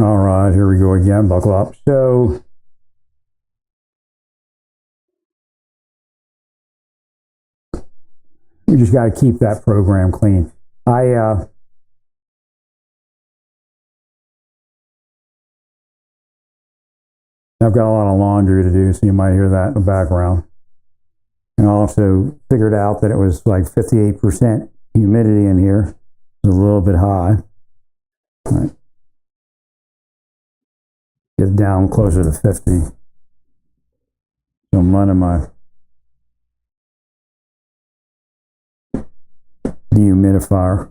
All right, here we go again. Buckle up. So we just got to keep that program clean. I've got a lot of laundry to do, so you might hear that in the background. And I also figured out that it was like 58% humidity in here. It's a little bit high. All right. Get down closer to 50. So I'm running my dehumidifier.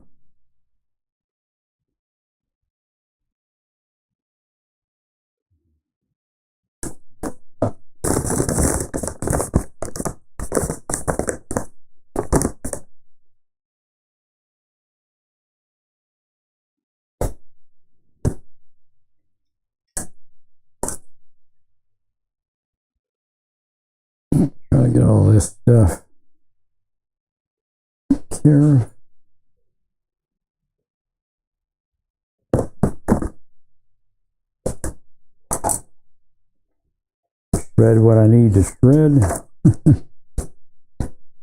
Try to get all this stuff here. Shred what I need to shred.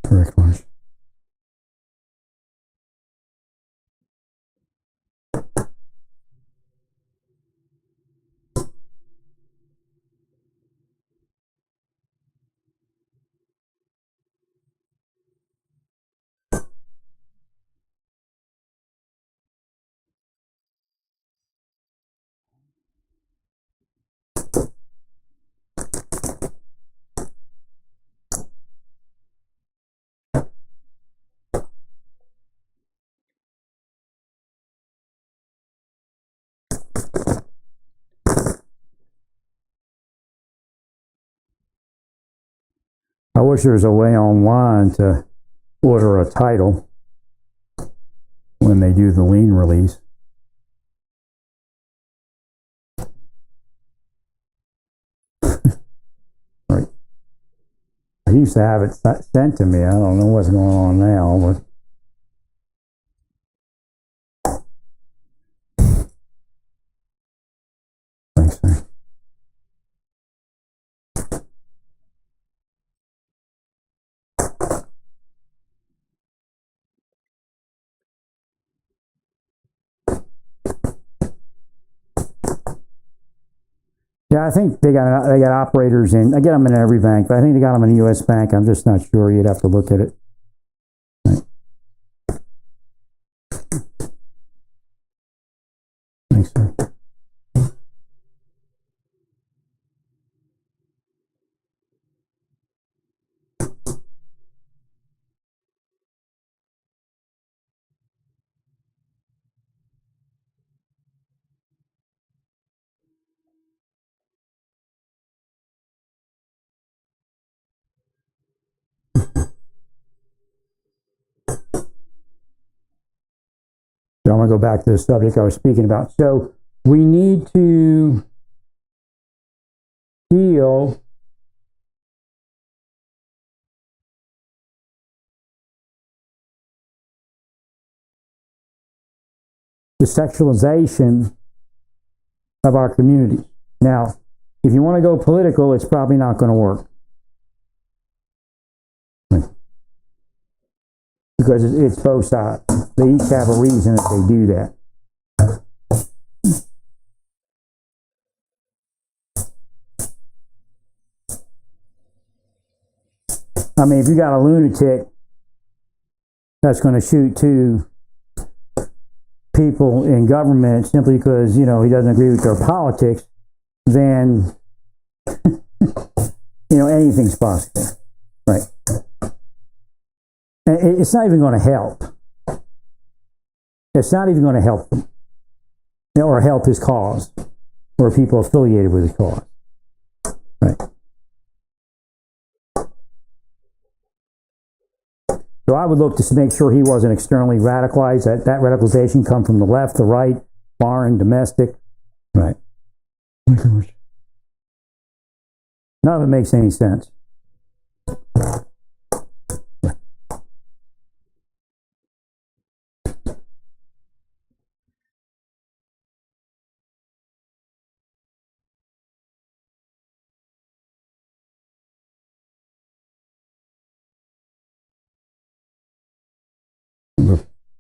Correct. I wish there was a way online to order a title when they do the lien release. Right. I used to have it sent to me. I don't know what's going on now, but thanks. Yeah, I think they got operators in. I get them in every bank, but I think they got them in a U.S. bank. I'm just not sure. You'd have to look at it. Right. Thanks, sir. So I'm going to go back to the subject I was speaking about. So we need to heal the sexualization of our community. Now, if you want to go political, it's probably not going to work. Because it's both sides. They each have a reason that they do that. I mean, if you got a lunatic that's going to shoot two people in government simply because, you know, he doesn't agree with their politics, then, you know, anything's possible. Right. And it's not even going to help. It's not even going to help them or help his cause or people affiliated with his cause. Right. So I would look to make sure he wasn't externally radicalized, that radicalization come from the left, the right, foreign, domestic. Right. None of it makes any sense.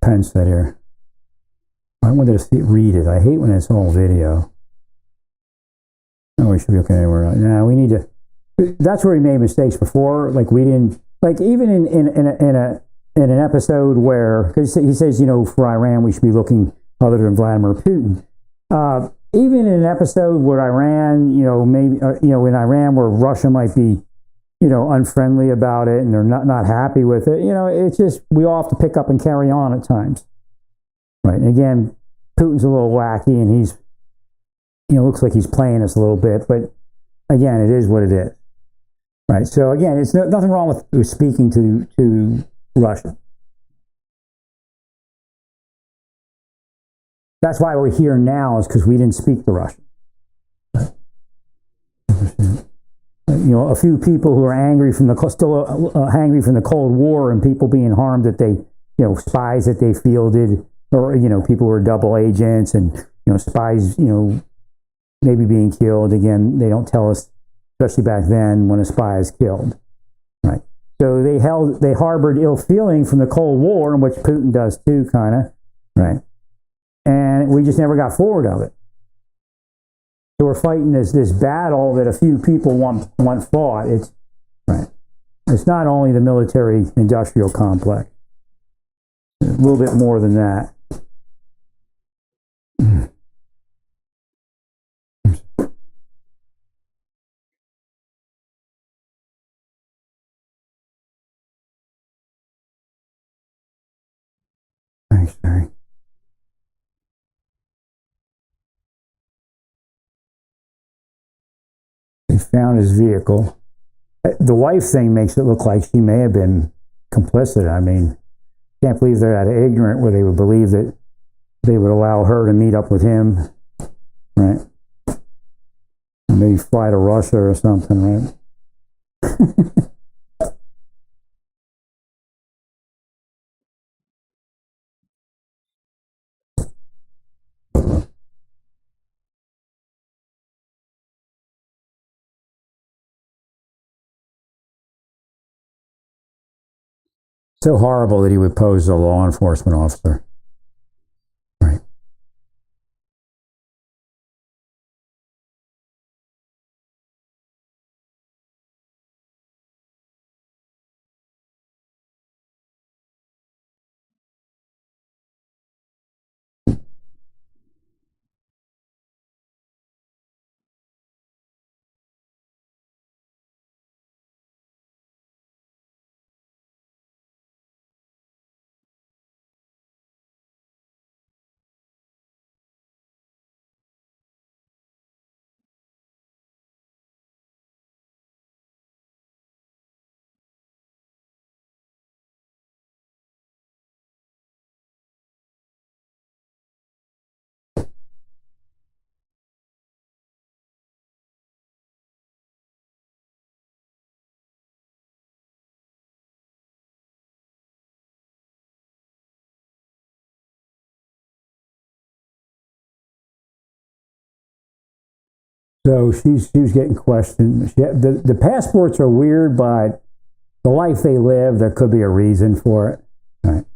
pen set here. I wanted to read it. I hate when it's all video. Oh, we should be okay. Now we need to. That's where we made mistakes before. Like we didn't. Like even in an episode where, because he says, you know, for Iran we should be looking other than Vladimir Putin. Even in an episode where Iran, you know, maybe you know, in Iran where Russia might be, you know, unfriendly about it and they're not happy with it. You know, it's just we all have to pick up and carry on at times. Right. And again, Putin's a little wacky and he's, you know, looks like he's playing us a little bit, but again, it is what it is. Right. So again, it's nothing wrong with speaking to Russia. That's why we're here now, is because we didn't speak to Russian. You know, a few people who are angry from angry from the Cold War and people being harmed that they, you know, spies that they fielded, or, you know, people who are double agents and, you know, spies, you know, maybe being killed. Again, they don't tell us, especially back then when a spy is killed. Right. So they harbored ill feeling from the Cold War, in which Putin does too, kind of. Right. And we just never got forward of it. So we're fighting this battle that a few people want fought. It's right. It's not only the military-industrial complex. A little bit more than that. Thanks, Barry. They found his vehicle. The wife thing makes it look like she may have been complicit. I mean, can't believe they're that ignorant where they would believe that they would allow her to meet up with him, right? Maybe fly to Russia or something, right? So horrible that he would pose as a law enforcement officer. Right. So she was getting questioned. The passports are weird, but the life they live, there could be a reason for it. Right.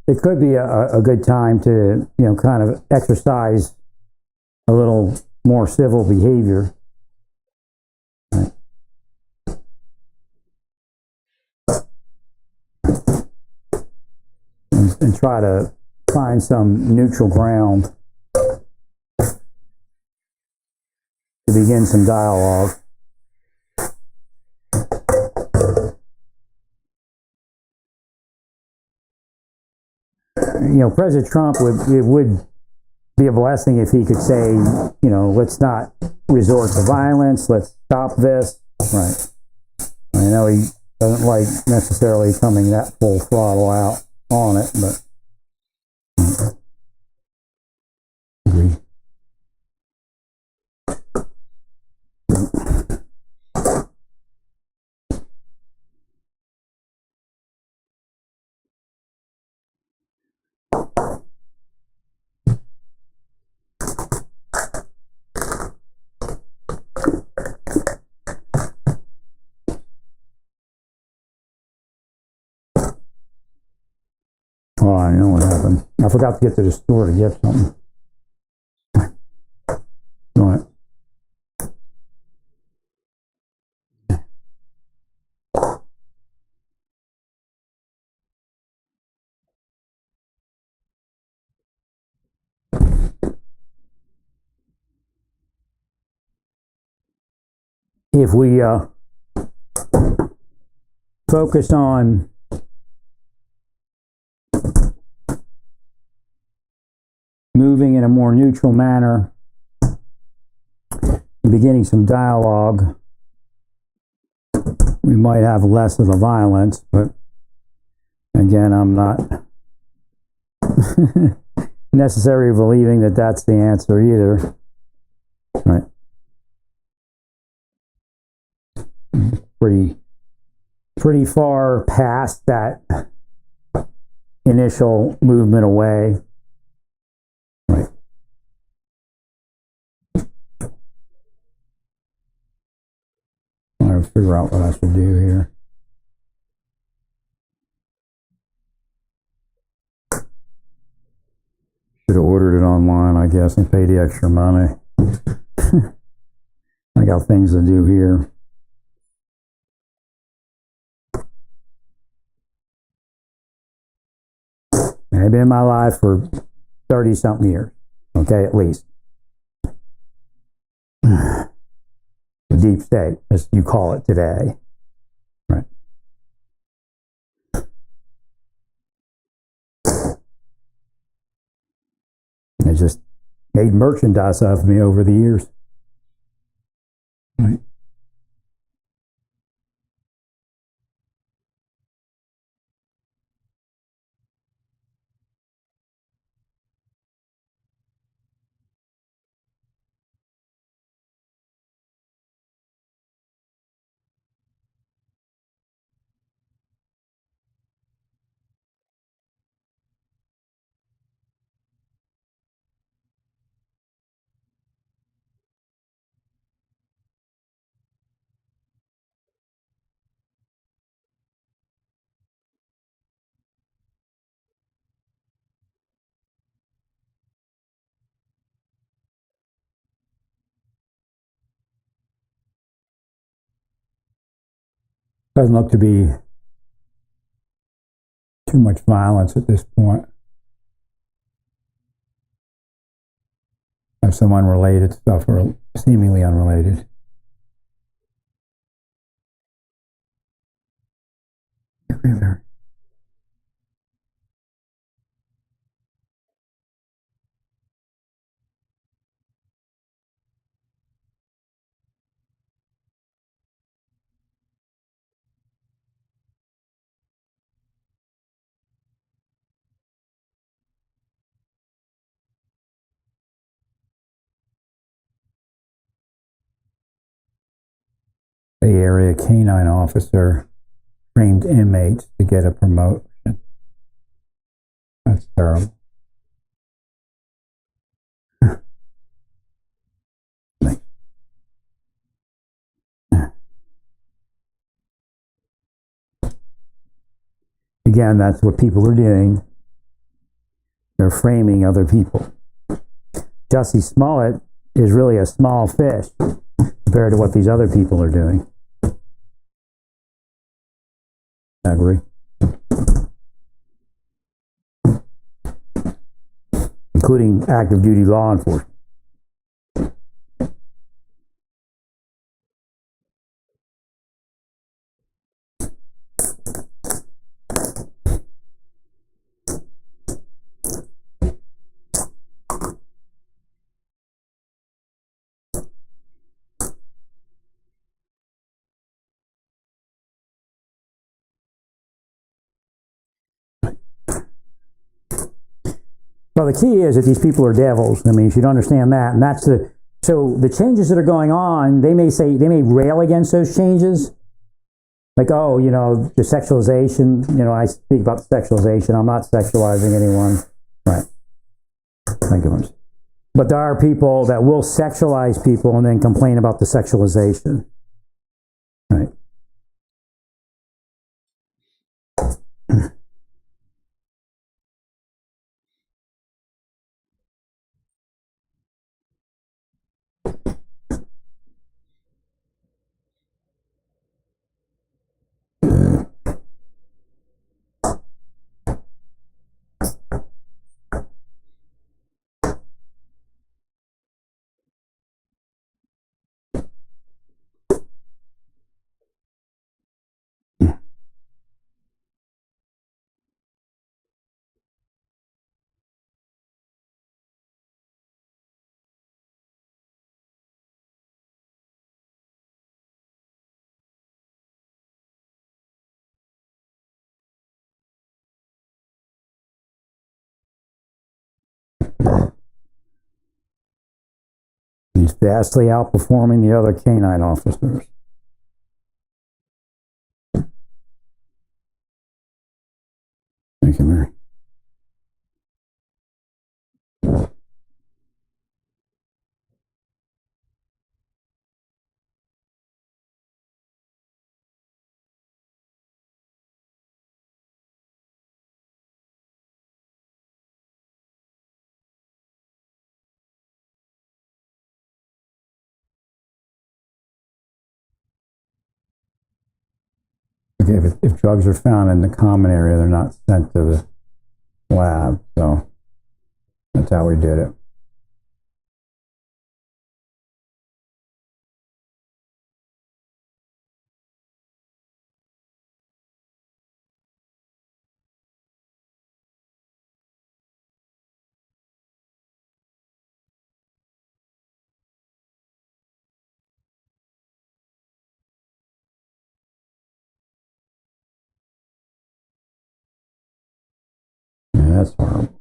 It could be a good time to, you know, kind of exercise a little more civil behavior. Right. And try to find some neutral ground to begin some dialogue. You know, President Trump it would be a blessing if he could say, you know, let's not resort to violence, let's stop this. Right. I know he doesn't like necessarily coming that full throttle out on it, but agree. Oh, I know what happened. I forgot to get to the store to get something. All right. If we focus on moving in a more neutral manner, beginning some dialogue, we might have less of the violence, but again, I'm not necessarily believing that that's the answer either. Right. Pretty far past that initial movement away. Right. I'm trying to figure out what I should do here. Should have ordered it online, I guess, and paid the extra money. I got things to do here. I've been in my life for 30-something years, okay, at least. The deep state, as you call it today. Right. They just made merchandise of me over the years. Right. Doesn't look to be too much violence at this point. Have some unrelated stuff or seemingly unrelated. River. Bay Area canine officer framed inmates to get a promotion. That's terrible. Again, that's what people are doing. They're framing other people. Jussie Smollett is really a small fish compared to what these other people are doing. I agree. Including active duty law enforcement. Well, the key is that these people are devils. I mean, you should understand that. And that's so the changes that are going on, they may rail against those changes. Like, oh, the sexualization, I speak about sexualization. I'm not sexualizing anyone. Right. Thank you. But there are people that will sexualize people and then complain about the sexualization. Right. He's vastly outperforming the other canine officers. Thank you, Mary. Okay, if drugs are found in the common area, they're not sent to the lab. So that's how we did it. Yeah, that's horrible.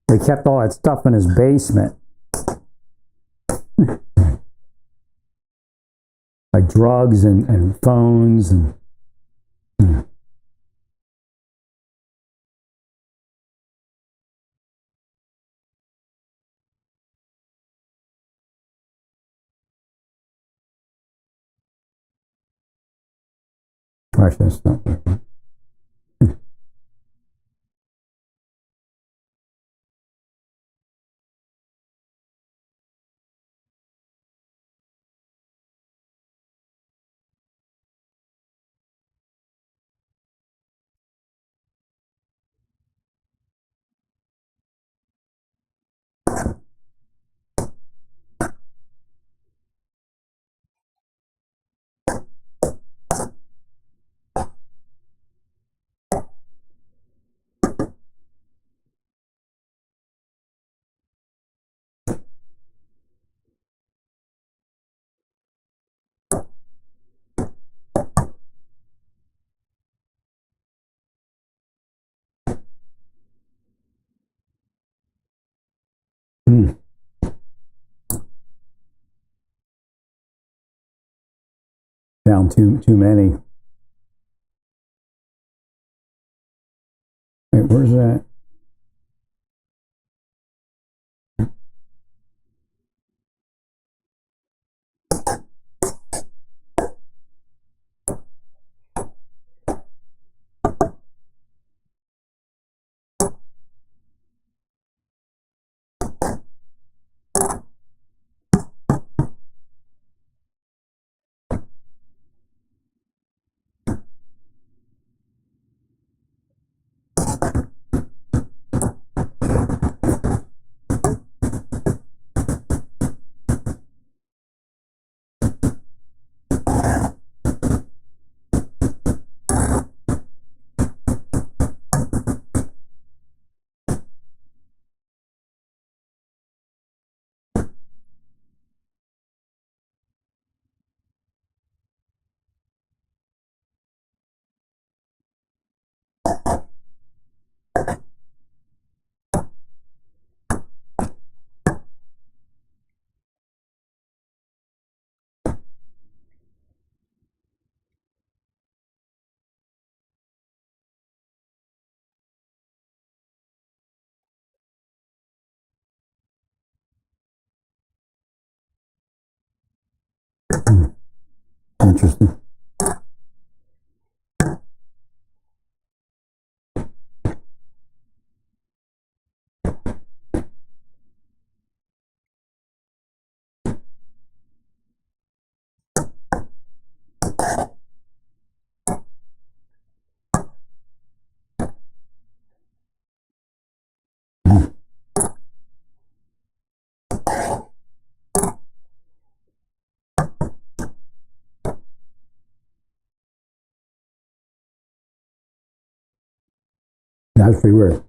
They kept all that stuff in his basement. Like drugs and phones and precious stuff. Found too many. Wait, where's that? Interesting. That's pretty weird.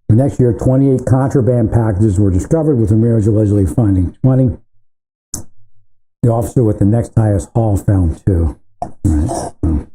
The next year, 28 contraband packages were discovered, with Ramirez allegedly finding 20. The officer with the next highest haul found 2. Right.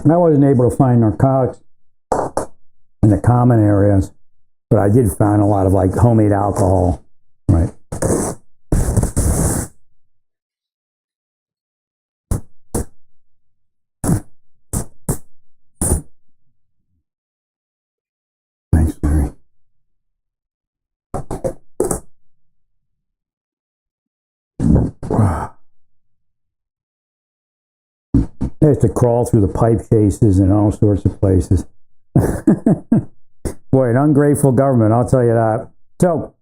I wasn't able to find narcotics in the common areas, but I did find a lot of like homemade alcohol, right? Thanks, Larry. I used to crawl through the pipe chases and all sorts of places. Boy, an ungrateful government, I'll tell you that. So,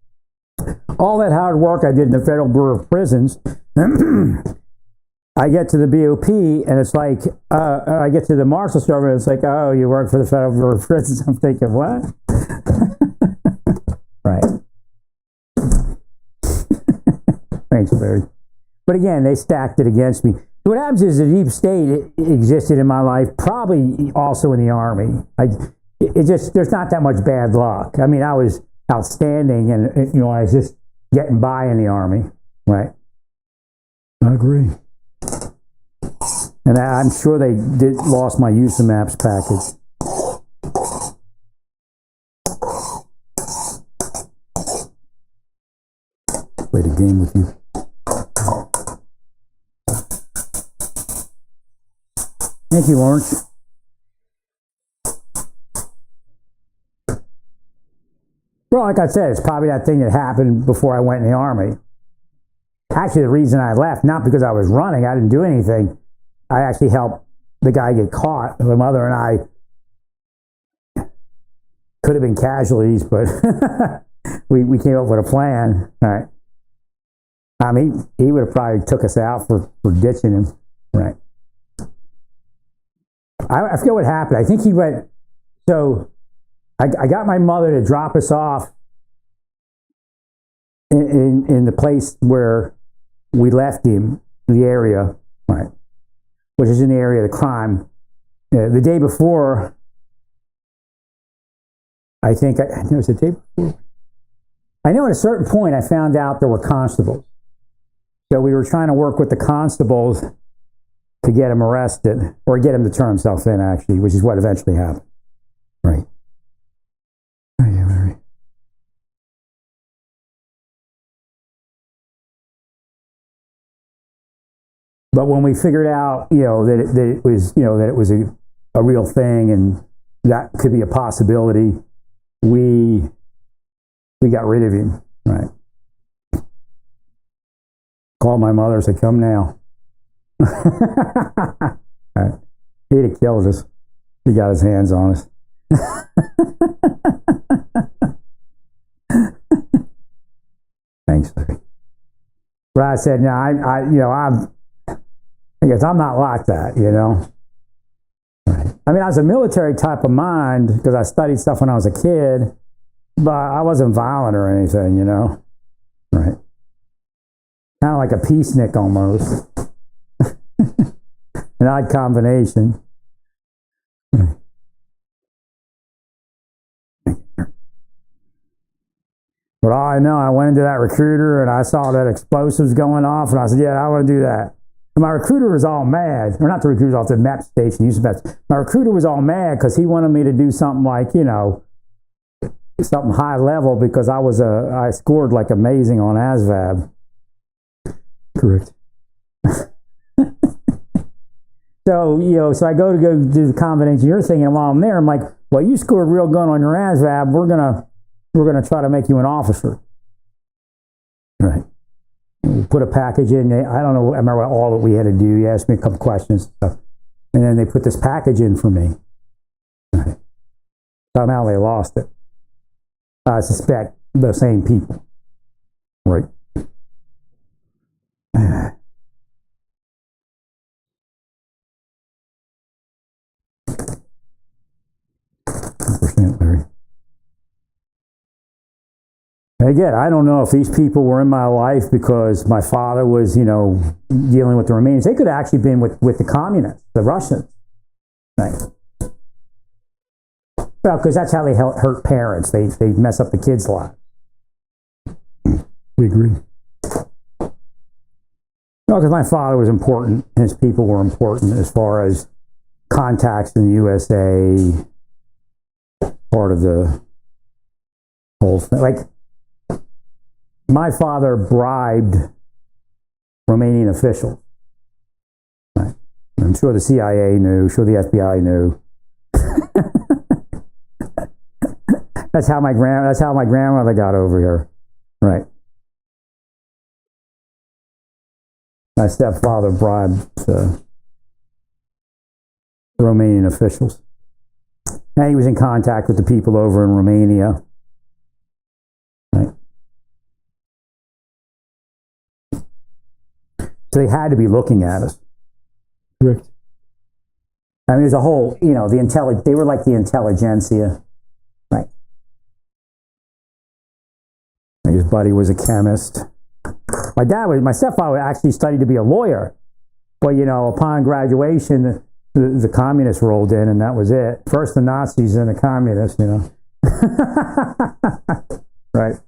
all that hard work I did in the Federal Bureau of Prisons, I get to the BOP, and it's like, I get to the Marshal Service, and it's like, oh, you work for the Federal Bureau of Prisons. I'm thinking, what? Right. Thanks, Larry. But again, they stacked it against me. What happens is the deep state existed in my life, probably also in the Army. There's not that much bad luck. I mean, I was outstanding, and I was just getting by in the Army, right? I agree. And I'm sure they lost my use of maps package. Played a game with you. Thank you, Lawrence. Well, like I said, it's probably that thing that happened before I went in the Army. Actually, the reason I left, not because I was running, I didn't do anything. I actually helped the guy get caught. My mother and I could have been casualties, but we came up with a plan. Right. I mean, he would have probably took us out for ditching him. Right. I forget what happened. I think he went, so I got my mother to drop us off in the place where we left him, the area, right, which is in the area of the crime. The day before, I think, it was the day before. I know at a certain point I found out there were constables. So we were trying to work with the constables to get him arrested, or get him to turn himself in, actually, which is what eventually happened. Right. Oh, yeah, Larry. But when we figured out, that it was a real thing and that could be a possibility, we got rid of him. Right. Called my mother and said, "Come now." Right. He'd have killed us. He got his hands on us. Thanks, Larry. But I said, no, I guess I'm not like that, Right. I mean, I was a military type of mind because I studied stuff when I was a kid, but I wasn't violent or anything, Right. Kind of like a peacenik almost. An odd combination. But all I know, I went into that recruiter and I saw that explosives going off, and I said, yeah, I want to do that. And my recruiter was all mad. Or not the recruiter, off the MEP station. My recruiter was all mad because he wanted me to do something like, something high level because I scored like amazing on ASVAB. Correct. So I go do the combat engineer thing, and while I'm there, I'm like, well, you scored real good on your ASVAB. We're gonna try to make you an officer. Right. We put a package in. I don't know. I remember all that we had to do. He asked me a couple questions and stuff, and then they put this package in for me. Right. Somehow they lost it. I suspect the same people. Right. Larry. Again, I don't know if these people were in my life because my father was, dealing with the Romanians. They could have actually been with the communists, the Russians. Right. Well, because that's how they hurt parents. They mess up the kids' lives. We agree. No, because my father was important, and his people were important as far as contacts in the USA, part of the whole thing. Like, my father bribed Romanian officials. Right. I'm sure the CIA knew, sure the FBI knew. That's how my grandmother got over here. Right. My stepfather bribed the Romanian officials. And he was in contact with the people over in Romania. Right. So they had to be looking at us. Correct. I mean, there's a whole, they were like the intelligentsia. Right. His buddy was a chemist. My stepfather actually studied to be a lawyer. But, upon graduation, the communists rolled in, and that was it. First the Nazis, then the communists, Right.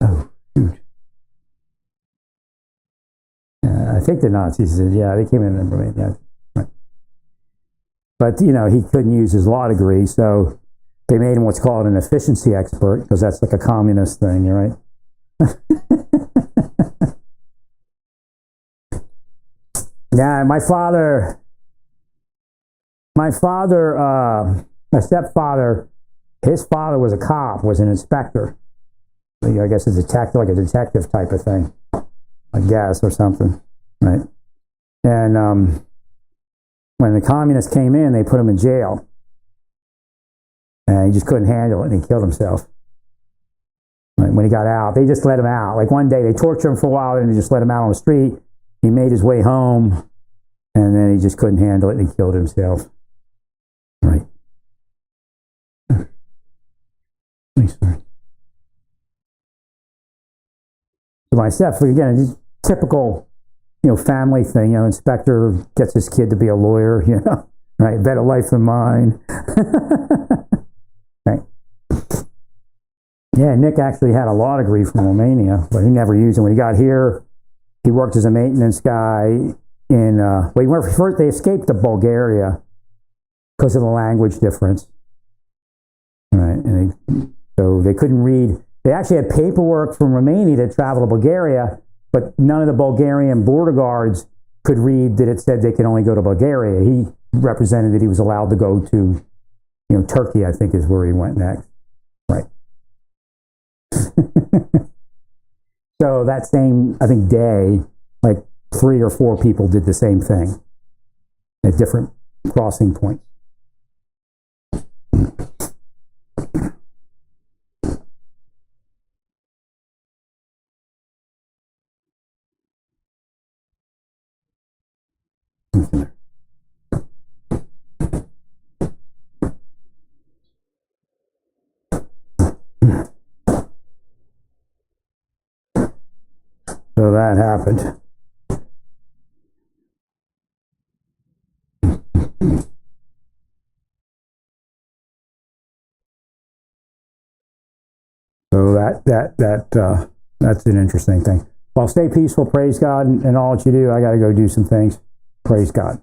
Oh, shoot. I think the Nazis did, yeah, they came in and Romania. Right. But, he couldn't use his law degree, so they made him what's called an efficiency expert, because that's like a communist thing, right? Yeah, my stepfather, his father was a cop, was an inspector. I guess a detective, like a detective type of thing, I guess, or something, right? And when the communists came in, they put him in jail. And he just couldn't handle it, and he killed himself. Like, when he got out, they just let him out. Like, one day, they tortured him for a while, and they just let him out on the street. He made his way home, and then he just couldn't handle it, and he killed himself. Right. So my stepfather, again, typical, family thing. Inspector gets his kid to be a lawyer, right? Better life than mine. Right. Yeah, Nick actually had a law degree from Romania, but he never used it. When he got here, he worked as a maintenance guy they escaped to Bulgaria because of the language difference. Right. And so they couldn't read. They actually had paperwork from Romania to travel to Bulgaria, but none of the Bulgarian border guards could read that it said they could only go to Bulgaria. He represented that he was allowed to go to, Turkey, I think, is where he went next. Right. So that same, I think, day, like 3 or 4 people did the same thing at different crossing points. So that happened. So that's an interesting thing. Well, stay peaceful, praise God, and all that you do. I got to go do some things. Praise God.